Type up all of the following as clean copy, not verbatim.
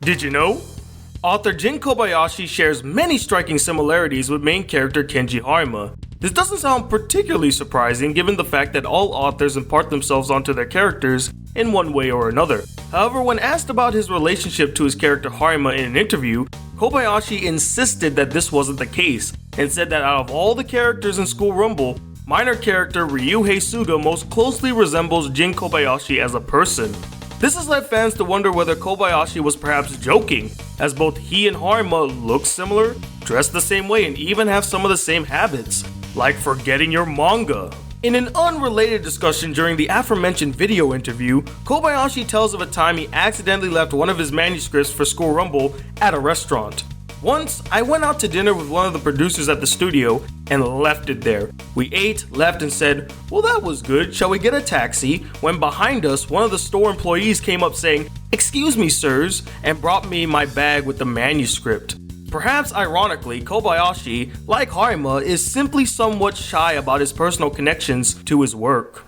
Did you know? Author Jin Kobayashi shares many striking similarities with main character Kenji Harima. This doesn't sound particularly surprising given the fact that all authors impart themselves onto their characters in one way or another. However, when asked about his relationship to his character Harima in an interview, Kobayashi insisted that this wasn't the case and said that out of all the characters in School Rumble, minor character Ryuhei Suga most closely resembles Jin Kobayashi as a person. This has led fans to wonder whether Kobayashi was perhaps joking, as both he and Harima look similar, dress the same way, and even have some of the same habits, like forgetting your manga. In an unrelated discussion during the aforementioned video interview, Kobayashi tells of a time he accidentally left one of his manuscripts for School Rumble at a restaurant. Once, I went out to dinner with one of the producers at the studio and left it there. We ate, left, and said, "Well, that was good, shall we get a taxi?" When behind us, one of the store employees came up saying, "Excuse me, sirs," and brought me my bag with the manuscript. Perhaps ironically, Kobayashi, like Harima, is simply somewhat shy about his personal connections to his work.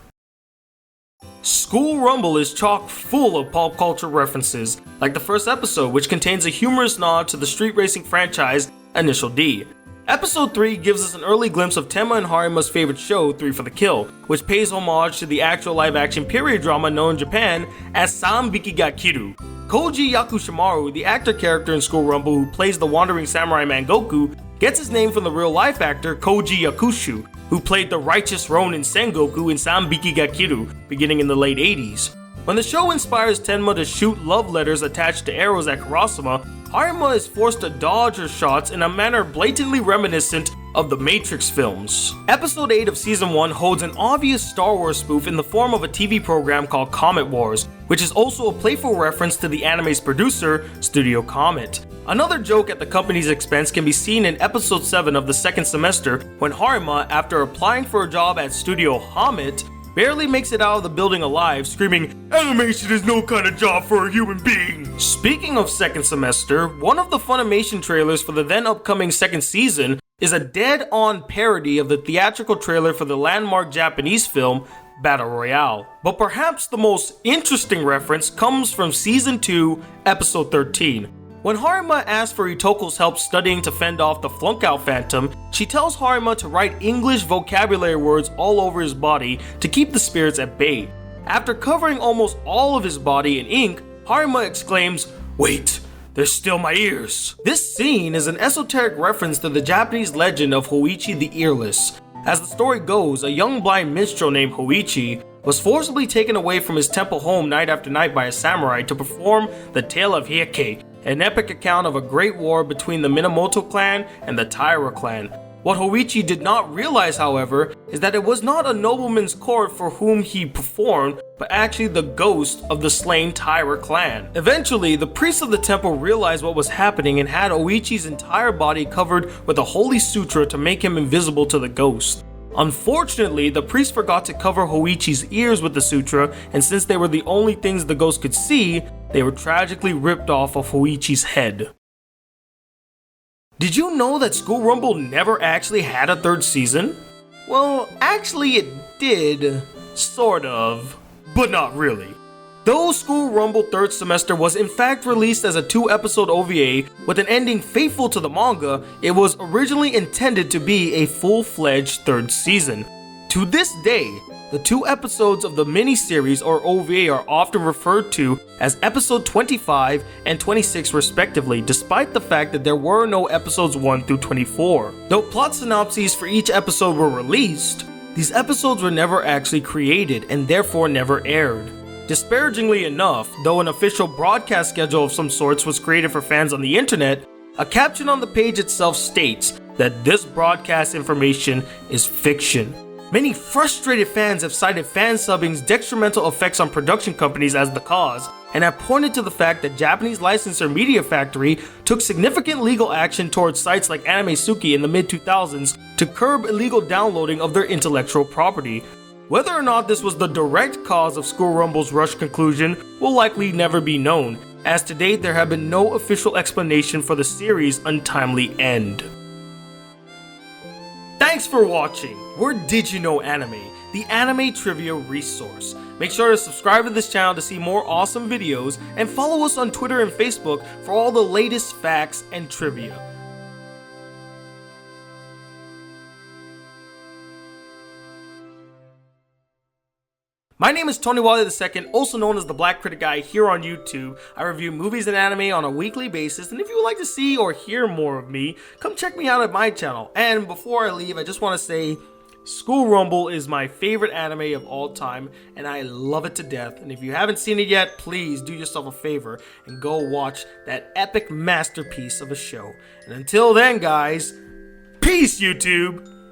School Rumble is chock full of pop culture references, like the first episode, which contains a humorous nod to the street racing franchise Initial D. Episode 3 gives us an early glimpse of Tenma and Harima's favorite show, 3 for the Kill, which pays homage to the actual live-action period drama known in Japan as Sanbiki ga Kiru. Koji Yakushimaru, the actor character in School Rumble who plays the wandering samurai man Goku, gets his name from the real-life actor Koji Yakushu, who played the righteous Ronin Sengoku in Sanbiki ga Kiru, beginning in the late 80s. When the show inspires Tenma to shoot love letters attached to arrows at Kurosama, Harima is forced to dodge her shots in a manner blatantly reminiscent of the Matrix films. Episode 8 of Season 1 holds an obvious Star Wars spoof in the form of a TV program called Comet Wars, which is also a playful reference to the anime's producer, Studio Comet. Another joke at the company's expense can be seen in Episode 7 of the second semester when Harima, after applying for a job at Studio Hamit, barely makes it out of the building alive, screaming, "Animation is no kind of job for a human being." Speaking of second semester, one of the Funimation trailers for the then upcoming second season is a dead-on parody of the theatrical trailer for the landmark Japanese film Battle Royale. But perhaps the most interesting reference comes from Season 2, Episode 13. When Harima asks for Itoko's help studying to fend off the flunk-out phantom, she tells Harima to write English vocabulary words all over his body to keep the spirits at bay. After covering almost all of his body in ink, Harima exclaims, "Wait, there's still my ears." This scene is an esoteric reference to the Japanese legend of Hoichi the Earless. As the story goes, a young blind minstrel named Hoichi was forcibly taken away from his temple home night after night by a samurai to perform the Tale of Hieke, an epic account of a great war between the Minamoto clan and the Taira clan. What Hoichi did not realize, however, is that it was not a nobleman's court for whom he performed, but actually the ghost of the slain Taira clan. Eventually, the priests of the temple realized what was happening and had Hoichi's entire body covered with a holy sutra to make him invisible to the ghost. Unfortunately, the priest forgot to cover Hoichi's ears with the sutra, and since they were the only things the ghost could see, they were tragically ripped off of Hoichi's head. Did you know that School Rumble never actually had a third season? Well, actually it did, sort of, but not really. Though School Rumble third semester was in fact released as a 2-episode OVA with an ending faithful to the manga, it was originally intended to be a full-fledged third season. To this day, the 2 episodes of the miniseries or OVA are often referred to as episode 25 and 26 respectively, despite the fact that there were no episodes 1 through 24. Though plot synopses for each episode were released, these episodes were never actually created and therefore never aired. Disparagingly enough, though an official broadcast schedule of some sorts was created for fans on the internet, a caption on the page itself states that this broadcast information is fiction. Many frustrated fans have cited fan subbing's detrimental effects on production companies as the cause, and have pointed to the fact that Japanese licensor Media Factory took significant legal action towards sites like AnimeSuki in the mid-2000s to curb illegal downloading of their intellectual property. Whether or not this was the direct cause of School Rumble's rushed conclusion will likely never be known, as to date there have been no official explanation for the series' untimely end. Thanks for watching! We're Did You Know Anime. the anime trivia resource. Make sure to subscribe to this channel to see more awesome videos, and follow us on Twitter and Facebook for all the latest facts and trivia. My name is Tony Whatley II, also known as the Black Critic Guy here on YouTube. I review movies and anime on a weekly basis, and if you would like to see or hear more of me, come check me out at my channel. And before I leave, I just want to say, School Rumble is my favorite anime of all time, and I love it to death. And if you haven't seen it yet, please do yourself a favor and go watch that epic masterpiece of a show. And until then, guys, peace, YouTube!